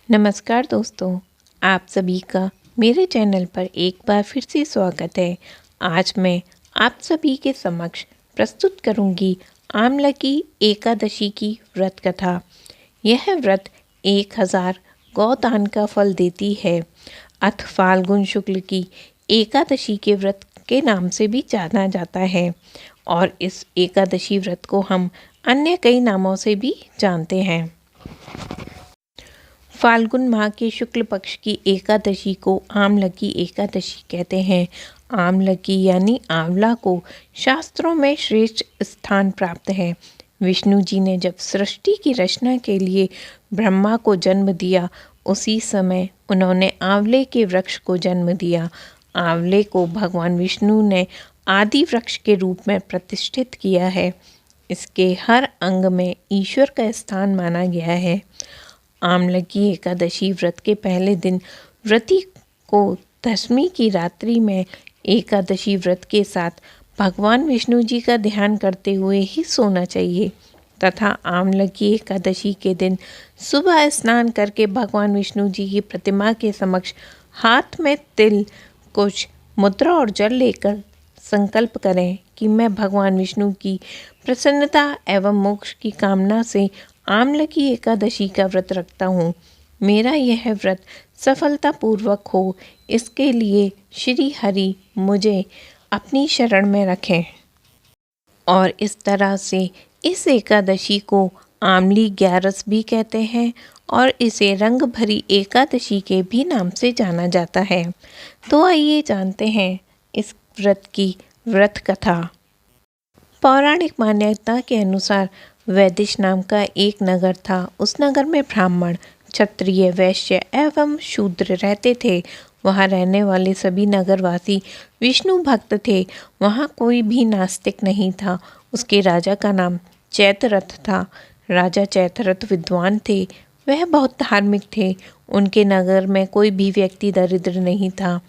नमस्कार दोस्तों, आप सभी का मेरे चैनल पर एक बार फिर से स्वागत है। आज मैं आप सभी के समक्ष प्रस्तुत करूंगी आमलकी एकादशी की व्रत कथा। यह व्रत 1000 गौदान का फल देती है। अथ फाल्गुन शुक्ल की एकादशी के व्रत के नाम से भी जाना जाता है और इस एकादशी व्रत को हम अन्य कई नामों से भी जानते हैं। फाल्गुन माह के शुक्ल पक्ष की एकादशी को आमलकी एकादशी कहते हैं। आमलकी यानी आंवला को शास्त्रों में श्रेष्ठ स्थान प्राप्त है। विष्णु जी ने जब सृष्टि की रचना के लिए ब्रह्मा को जन्म दिया, उसी समय उन्होंने आंवले के वृक्ष को जन्म दिया। आंवले को भगवान विष्णु ने आदि वृक्ष के रूप में प्रतिष्ठित किया है। इसके हर अंग में ईश्वर का स्थान माना गया है। आमलकी एकादशी व्रत के पहले दिन व्रती को दशमी की रात्रि में एकादशी व्रत के साथ भगवान विष्णु जी का ध्यान करते हुए ही सोना चाहिए तथा आमलकी एकादशी के दिन सुबह स्नान करके भगवान विष्णु जी की प्रतिमा के समक्ष हाथ में तिल, कुछ मुद्रा और जल लेकर संकल्प करें कि मैं भगवान विष्णु की प्रसन्नता एवं मोक्ष की कामना से आमलकी एकादशी का व्रत रखता हूँ। मेरा यह व्रत सफलतापूर्वक हो, इसके लिए श्री हरि मुझे अपनी शरण में रखें। और इस तरह से इस एकादशी को आमली ग्यारस भी कहते हैं और इसे रंग भरी एकादशी के भी नाम से जाना जाता है। तो आइए जानते हैं इस व्रत की व्रत कथा। पौराणिक मान्यता के अनुसार वैदिश नाम का एक नगर था। उस नगर में ब्राह्मण, क्षत्रिय, वैश्य एवं शूद्र रहते थे। वहाँ रहने वाले सभी नगरवासी विष्णु भक्त थे। वहाँ कोई भी नास्तिक नहीं था। उसके राजा का नाम चैतरथ था। राजा चैतरथ विद्वान थे। वह बहुत धार्मिक थे। उनके नगर में कोई भी व्यक्ति दरिद्र नहीं था।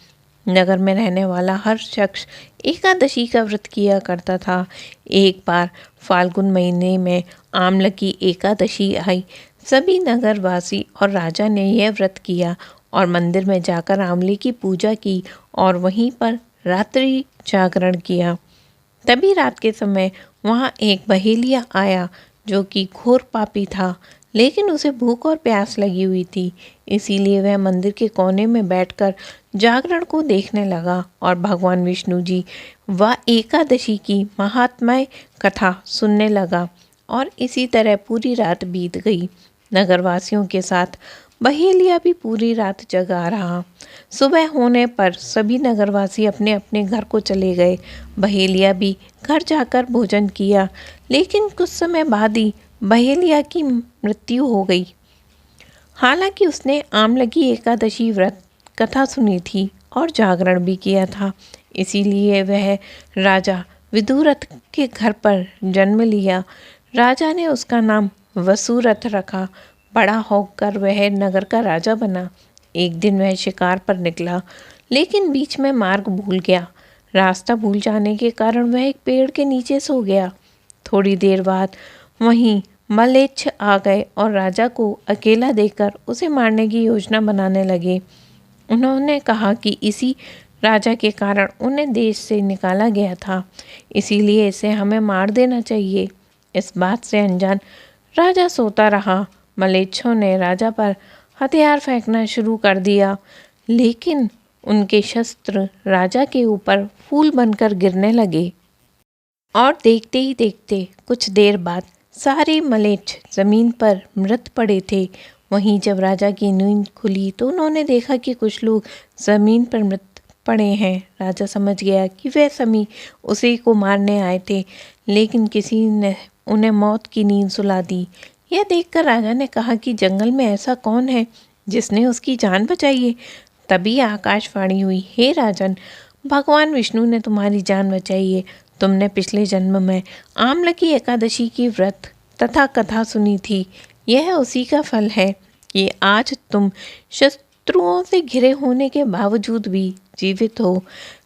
नगर में रहने वाला हर शख्स एकादशी का व्रत किया करता था। एक बार फाल्गुन महीने में आमलकी एकादशी आई। सभी नगरवासी और राजा ने यह व्रत किया और मंदिर में जाकर आंवले की पूजा की और वहीं पर रात्रि जागरण किया। तभी रात के समय वहाँ एक बहेलिया आया जो कि घोर पापी था, लेकिन उसे भूख और प्यास लगी हुई थी। इसीलिए वह मंदिर के कोने में बैठकर जागरण को देखने लगा और भगवान विष्णु जी व एकादशी की महात्म्य कथा सुनने लगा। और इसी तरह पूरी रात बीत गई। नगरवासियों के साथ बहेलिया भी पूरी रात जगा रहा। सुबह होने पर सभी नगरवासी अपने अपने घर को चले गए। बहेलिया भी घर जाकर भोजन किया, लेकिन कुछ समय बाद ही बहेलिया की मृत्यु हो गई। हालांकि उसने आमलकी एकादशी व्रत कथा सुनी थी और जागरण भी किया था, इसीलिए वह राजा विदुरथ के घर पर जन्म लिया। राजा ने उसका नाम वसुरथ रखा। बड़ा होकर वह नगर का राजा बना। एक दिन वह शिकार पर निकला, लेकिन बीच में मार्ग भूल गया। रास्ता भूल जाने के कारण वह एक पेड़ के नीचे सो गया। थोड़ी देर बाद वहीं मलेच्छ आ गए और राजा को अकेला देखकर उसे मारने की योजना बनाने लगे। उन्होंने कहा कि इसी राजा के कारण उन्हें देश से निकाला गया था, इसीलिए इसे हमें मार देना चाहिए। इस बात से अनजान राजा सोता रहा। मलेच्छों ने राजा पर हथियार फेंकना शुरू कर दिया, लेकिन उनके शस्त्र राजा के ऊपर फूल बनकर गिरने लगे और देखते ही देखते कुछ देर बाद सारे मलेच्छ जमीन पर मृत पड़े थे। वहीं जब राजा की नींद खुली तो उन्होंने देखा कि कुछ लोग जमीन पर मृत पड़े हैं। राजा समझ गया कि वे सभी उसी को मारने आए थे, लेकिन किसी ने उन्हें मौत की नींद सुला दी। यह देखकर राजा ने कहा कि जंगल में ऐसा कौन है जिसने उसकी जान बचाई है। तभी आकाशवाणी हुई, हे राजन, भगवान विष्णु ने तुम्हारी जान बचाई है। तुमने पिछले जन्म में आमलकी एकादशी की व्रत तथा कथा सुनी थी। यह उसी का फल है कि आज तुम शत्रुओं से घिरे होने के बावजूद भी जीवित हो।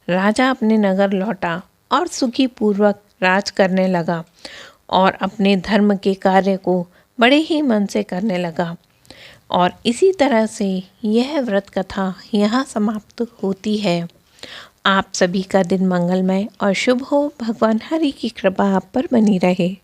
राजा अपने नगर लौटा और सुखी पूर्वक राज करने लगा और अपने धर्म के कार्य को बड़े ही मन से करने लगा। और इसी तरह से यह व्रत कथा यहाँ समाप्त होती है। आप सभी का दिन मंगलमय और शुभ हो। भगवान हरि की कृपा आप पर बनी रहे।